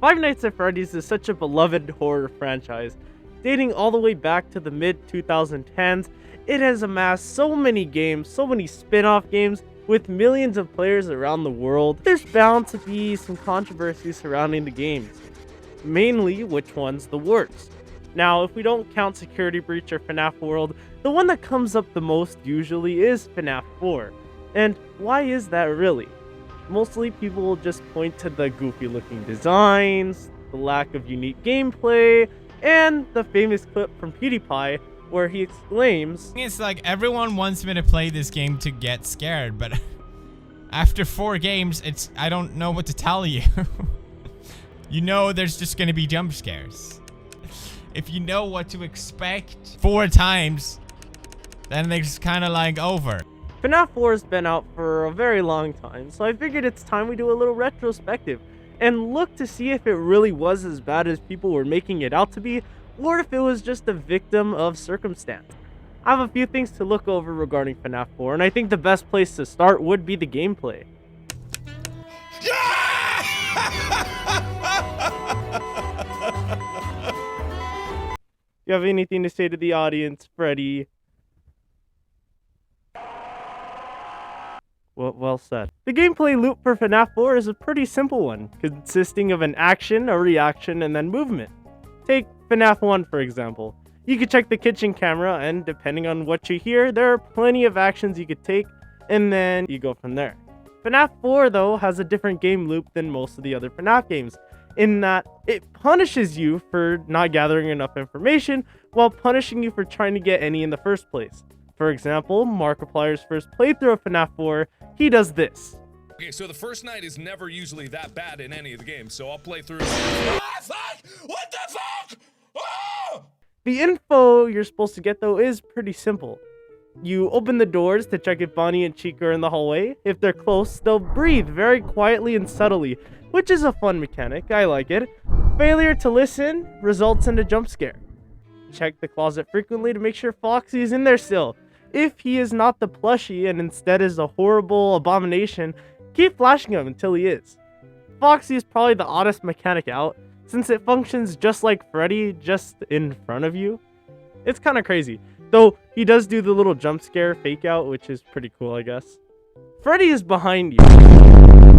Five Nights at Freddy's is such a beloved horror franchise. Dating all the way back to the mid-2010s, it has amassed so many games, so many spin-off games, with millions of players around the world. There's bound to be some controversy surrounding the games, mainly which one's the worst. Now, if we don't count Security Breach or FNAF World, the one that comes up the most usually is FNAF 4. And why is that really? Mostly people will just point to the goofy looking designs, the lack of unique gameplay, and the famous clip from PewDiePie where he exclaims, "It's like everyone wants me to play this game to get scared, but after 4 games, I don't know what to tell you." You know there's just gonna be jump scares. If you know what to expect 4 times, then it's kind of like over. FNAF 4 has been out for a very long time, so I figured it's time we do a little retrospective and look to see if it really was as bad as people were making it out to be, or if it was just a victim of circumstance. I have a few things to look over regarding FNAF 4, and I think the best place to start would be the gameplay. You have anything to say to the audience, Freddy? Well said. The gameplay loop for FNAF 4 is a pretty simple one, consisting of an action, a reaction, and then movement. Take FNAF 1 for example. You could check the kitchen camera, and depending on what you hear, there are plenty of actions you could take, and then you go from there. FNAF 4 though has a different game loop than most of the other FNAF games, in that it punishes you for not gathering enough information, while punishing you for trying to get any in the first place. For example, Markiplier's first playthrough of FNAF 4, he does this. Okay, so the first night is never usually that bad in any of the games, so I'll play through. Ah, fuck! What the fuck? Oh! The info you're supposed to get though is pretty simple. You open the doors to check if Bonnie and Chica are in the hallway. If they're close, they'll breathe very quietly and subtly, which is a fun mechanic, I like it. Failure to listen results in a jump scare. Check the closet frequently to make sure Foxy is in there still. If he is not the plushie and instead is a horrible abomination, keep flashing him until he is. Foxy is probably the oddest mechanic out, since it functions just like Freddy, just in front of you. It's kind of crazy, though he does do the little jump scare fake out, which is pretty cool, I guess. Freddy is behind you,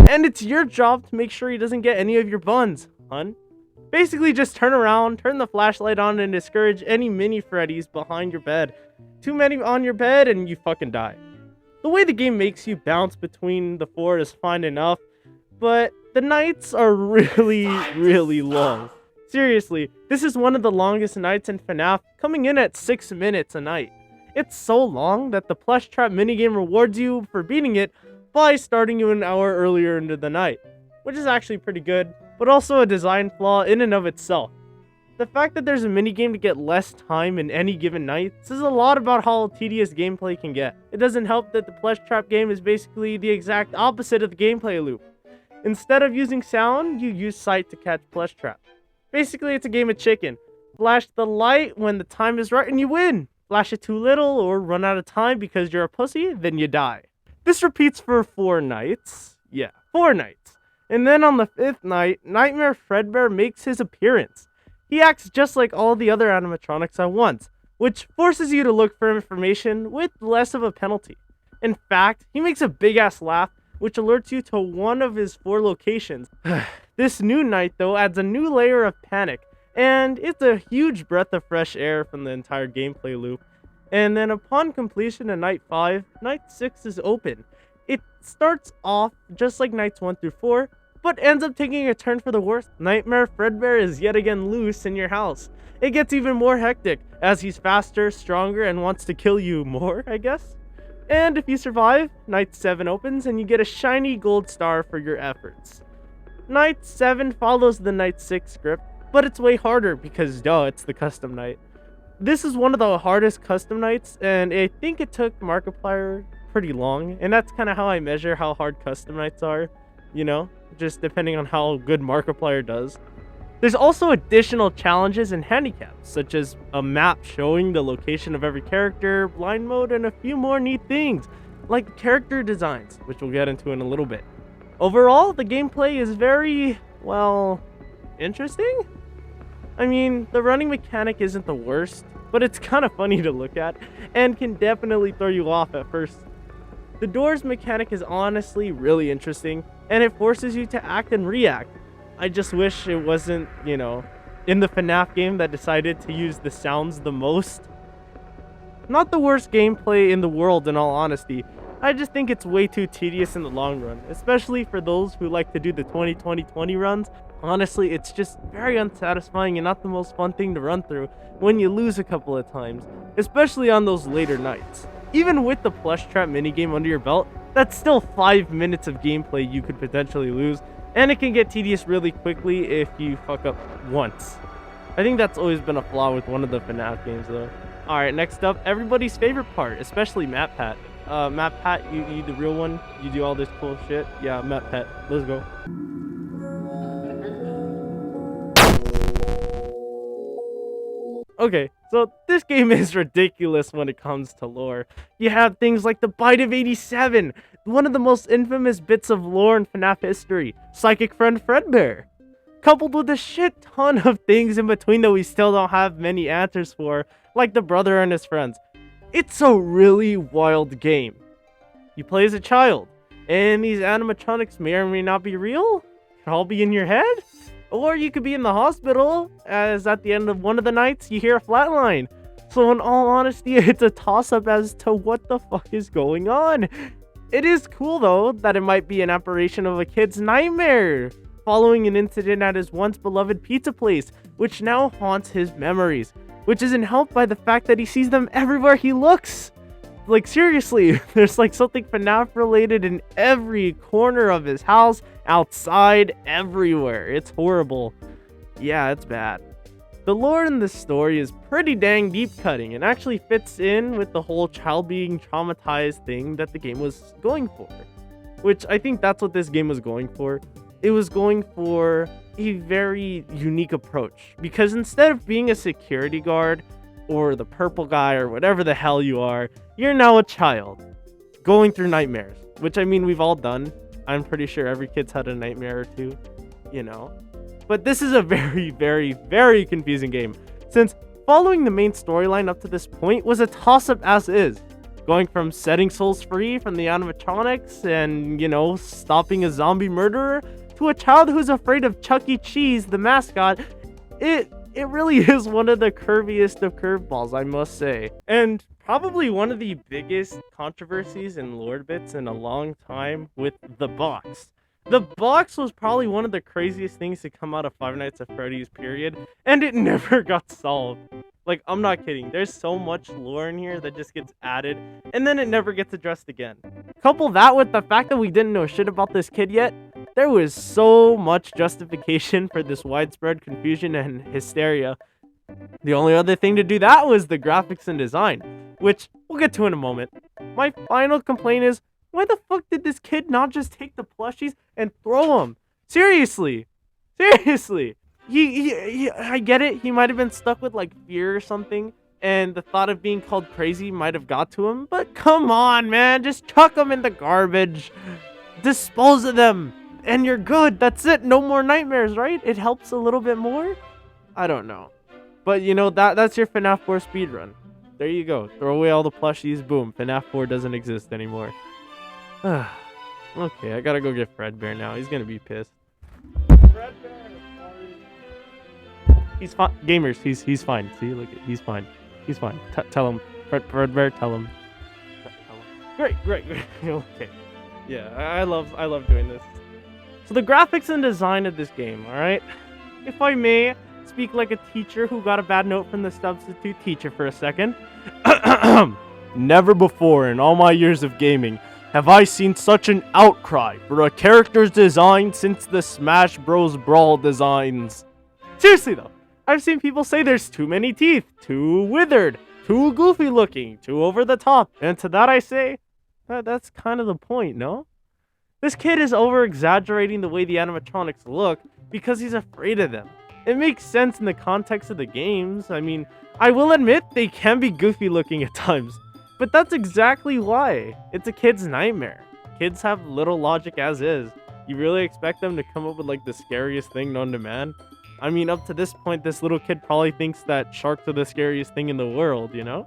and it's your job to make sure he doesn't get any of your buns, hun. Basically just turn around, turn the flashlight on, and discourage any mini Freddys behind your bed. Too many on your bed and you fucking die. The way the game makes you bounce between the 4 is fine enough, but the nights are really long. Seriously, this is one of the longest nights in FNAF, coming in at 6 minutes a night. It's so long that the plush trap minigame rewards you for beating it by starting you an hour earlier into the night, which is actually pretty good, but also a design flaw in and of itself. The fact that there's a minigame to get less time in any given night says a lot about how tedious gameplay can get. It doesn't help that the plush trap game is basically the exact opposite of the gameplay loop. Instead of using sound, you use sight to catch plush trap. Basically, it's a game of chicken. Flash the light when the time is right and you win. Flash it too little or run out of time because you're a pussy, then you die. This repeats for 4 nights. Yeah, 4 nights. And then on the 5th night, Nightmare Fredbear makes his appearance. He acts just like all the other animatronics at once, which forces you to look for information with less of a penalty. In fact, he makes a big ass laugh, which alerts you to one of his 4 locations. This new night though adds a new layer of panic, and it's a huge breath of fresh air from the entire gameplay loop. And then upon completion of night 5, night 6 is open. It starts off just like nights 1 through 4, but ends up taking a turn for the worse. Nightmare Fredbear is yet again loose in your house. It gets even more hectic, as he's faster, stronger, and wants to kill you more, I guess. And if you survive, night 7 opens and you get a shiny gold star for your efforts. Night 7 follows the night 6 script, but it's way harder because duh, it's the custom night. This is one of the hardest custom nights, and I think it took Markiplier pretty long, and that's kind of how I measure how hard custom nights are, you know, just depending on how good Markiplier does. There's also additional challenges and handicaps, such as a map showing the location of every character, blind mode, and a few more neat things, like character designs, which we'll get into in a little bit. Overall, the gameplay is very, well, interesting? I mean, the running mechanic isn't the worst, but it's kind of funny to look at and can definitely throw you off at first. The doors mechanic is honestly really interesting, and it forces you to act and react. I just wish it wasn't, you know, in the FNAF game that decided to use the sounds the most. Not the worst gameplay in the world, in all honesty. I just think it's way too tedious in the long run, especially for those who like to do the 20-20-20 runs. Honestly, it's just very unsatisfying and not the most fun thing to run through when you lose a couple of times, especially on those later nights. Even with the plush trap minigame under your belt, that's still 5 minutes of gameplay you could potentially lose, and it can get tedious really quickly if you fuck up once. I think that's always been a flaw with one of the FNAF games though. Alright, next up, everybody's favorite part, especially Map Pat. Map Pat, you the real one? You do all this cool shit? Yeah, Map Pat, let's go. Okay, so this game is ridiculous when it comes to lore. You have things like the Bite of 87, one of the most infamous bits of lore in FNAF history, Psychic Friend Fredbear, coupled with a shit ton of things in between that we still don't have many answers for, like the brother and his friends. It's a really wild game. You play as a child, and these animatronics may or may not be real, could all be in your head. Or you could be in the hospital, as at the end of one of the nights, you hear a flatline. So in all honesty, it's a toss-up as to what the fuck is going on. It is cool, though, that it might be an apparition of a kid's nightmare, following an incident at his once beloved pizza place, which now haunts his memories, which isn't helped by the fact that he sees them everywhere he looks. Like, seriously, there's like something FNAF related in every corner of his house, outside, everywhere. It's horrible. Yeah, it's bad. The lore in this story is pretty dang deep cutting and actually fits in with the whole child being traumatized thing that the game was going for. Which I think that's what this game was going for. It was going for a very unique approach. Because instead of being a security guard, or the purple guy, or whatever the hell you are, you're now a child going through nightmares, which I mean we've all done. I'm pretty sure every kid's had a nightmare or two, you know. But this is a very, very, very confusing game, since following the main storyline up to this point was a toss-up as is. Going from setting souls free from the animatronics and, you know, stopping a zombie murderer, to a child who's afraid of Chuck E. Cheese, the mascot. It really is one of the curviest of curveballs, I must say. And probably one of the biggest controversies in lore bits in a long time with the box. The box was probably one of the craziest things to come out of Five Nights at Freddy's, period. And it never got solved. Like, I'm not kidding. There's so much lore in here that just gets added, and then it never gets addressed again. Couple that with the fact that we didn't know shit about this kid yet, there was so much justification for this widespread confusion and hysteria. The only other thing to do that was the graphics and design, which we'll get to in a moment. My final complaint is, why the fuck did this kid not just take the plushies and throw them? Seriously. Seriously. I get it. He might have been stuck with like fear or something, and the thought of being called crazy might have got to him. But come on, man. Just chuck them in the garbage. Dispose of them. And you're good. That's it. No more nightmares, right? It helps a little bit more. I don't know. But you know, that's your FNAF 4 speedrun. There you go. Throw away all the plushies. Boom. FNAF 4 doesn't exist anymore. Okay, I gotta go get Fredbear now. He's gonna be pissed. Fredbear, he's fine. Gamers, he's fine. See, look, he's fine. He's fine. Tell him. Fredbear, tell him. Great. Okay. Yeah, I love doing this. So the graphics and design of this game, alright? If I may speak like a teacher who got a bad note from the substitute teacher for a second. Never before in all my years of gaming have I seen such an outcry for a character's design since the Smash Bros. Brawl designs. Seriously though, I've seen people say there's too many teeth, too withered, too goofy looking, too over the top. And to that I say, that's kind of the point, no? This kid is over-exaggerating the way the animatronics look because he's afraid of them. It makes sense in the context of the games. I mean, I will admit they can be goofy looking at times. But that's exactly why. It's a kid's nightmare. Kids have little logic as is. You really expect them to come up with like the scariest thing known to man? I mean, up to this point, this little kid probably thinks that sharks are the scariest thing in the world, you know?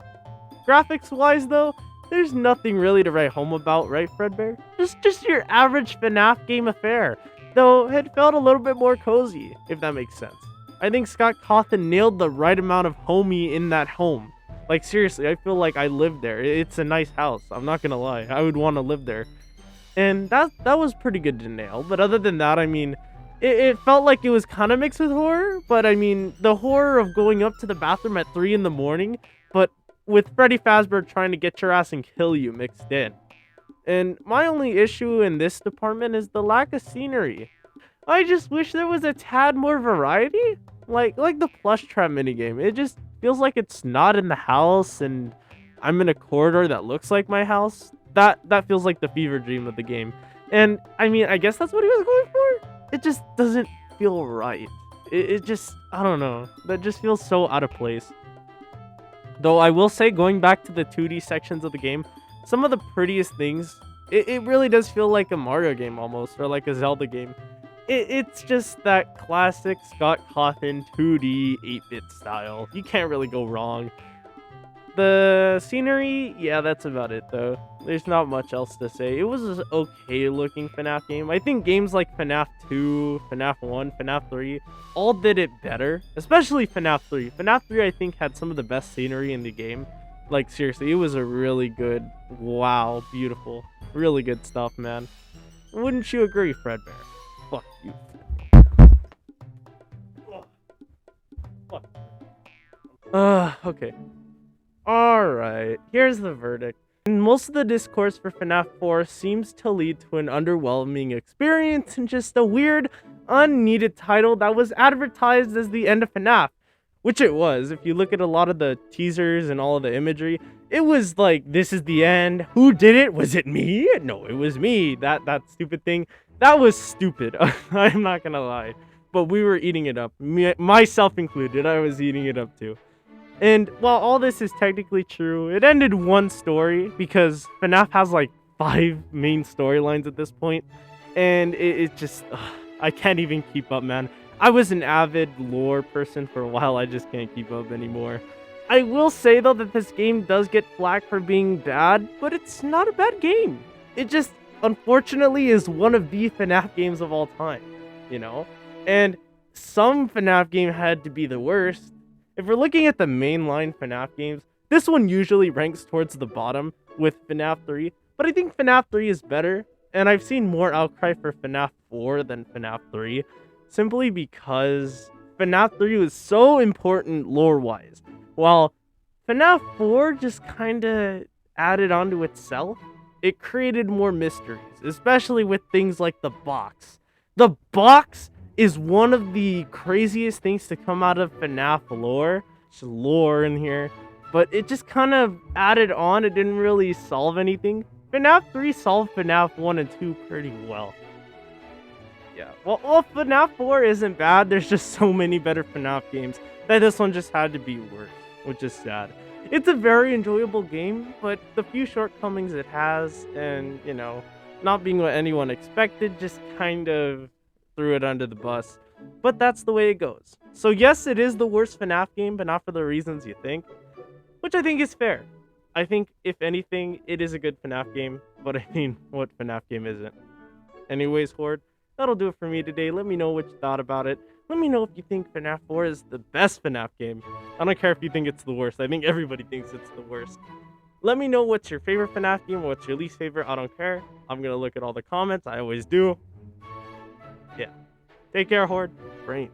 Graphics-wise, though, there's nothing really to write home about, right, Fredbear? Just your average FNAF game affair, though it felt a little bit more cozy, if that makes sense. I think Scott Cawthon nailed the right amount of homey in that home. Like, seriously, I feel like I lived there. It's a nice house, I'm not gonna lie. I would want to live there. And that was pretty good to nail, but other than that, I mean, it felt like it was kind of mixed with horror, but I mean, the horror of going up to the bathroom at 3 in the morning, but with Freddy Fazbear trying to get your ass and kill you mixed in. And my only issue in this department is the lack of scenery. I just wish there was a tad more variety. Like the plush trap minigame. It just feels like it's not in the house and I'm in a corridor that looks like my house. That feels like the fever dream of the game. And I mean, I guess that's what he was going for. It just doesn't feel right. It just, I don't know. That just feels so out of place. Though I will say, going back to the 2D sections of the game, some of the prettiest things, it really does feel like a Mario game almost, or like a Zelda game. It's just that classic Scott Cawthon 2D 8-bit style. You can't really go wrong. The scenery, yeah, that's about it though. There's not much else to say. It was an okay looking FNAF game. I think games like FNAF 2, FNAF 1, FNAF 3 all did it better. Especially FNAF 3. FNAF 3 I think had some of the best scenery in the game. Like seriously, it was a really good, wow, beautiful, really good stuff, man. Wouldn't you agree, Fredbear? Fuck you. Fuck. Okay. Alright, here's the verdict. And most of the discourse for FNAF 4 seems to lead to an underwhelming experience and just a weird, unneeded title that was advertised as the end of FNAF. Which it was. If you look at a lot of the teasers and all of the imagery, it was like, this is the end. Who did it? Was it me? No, it was me. That stupid thing. That was stupid. I'm not gonna lie. But we were eating it up. Myself included. I was eating it up too. And while all this is technically true, it ended one story because FNAF has like 5 main storylines at this point. And it just, I can't even keep up, man. I was an avid lore person for a while, I just can't keep up anymore. I will say though that this game does get flack for being bad, but it's not a bad game. It just, unfortunately, is one of the FNAF games of all time, you know? And some FNAF game had to be the worst. If we're looking at the mainline FNAF games, this one usually ranks towards the bottom with FNAF 3, but I think FNAF 3 is better, and I've seen more outcry for FNAF 4 than FNAF 3, simply because FNAF 3 was so important lore-wise, while FNAF 4 just kinda added onto itself. It created more mysteries, especially with things like the box. The box is one of the craziest things to come out of FNAF Lore. There's lore in here, but it just kind of added on. It didn't really solve anything. FNAF 3 solved FNAF 1 and 2 pretty well. Yeah, well, FNAF 4 isn't bad. There's just so many better FNAF games that this one just had to be worse, which is sad. It's a very enjoyable game, but the few shortcomings it has, and, you know, not being what anyone expected, just kind of threw it under the bus. But that's the way it goes. So yes, it is the worst FNAF game, but not for the reasons you think, which I think is fair. I think, if anything, it is a good FNAF game, but I mean, what FNAF game isn't? Anyways, Horde, that'll do it for me today. Let me know what you thought about it. Let me know if you think FNAF 4 is the best FNAF game. I don't care if you think it's the worst. I think everybody thinks it's the worst. Let me know what's your favorite FNAF game, what's your least favorite. I don't care. I'm gonna look at all the comments. I always do. Yeah. Take care, Horde. Brains.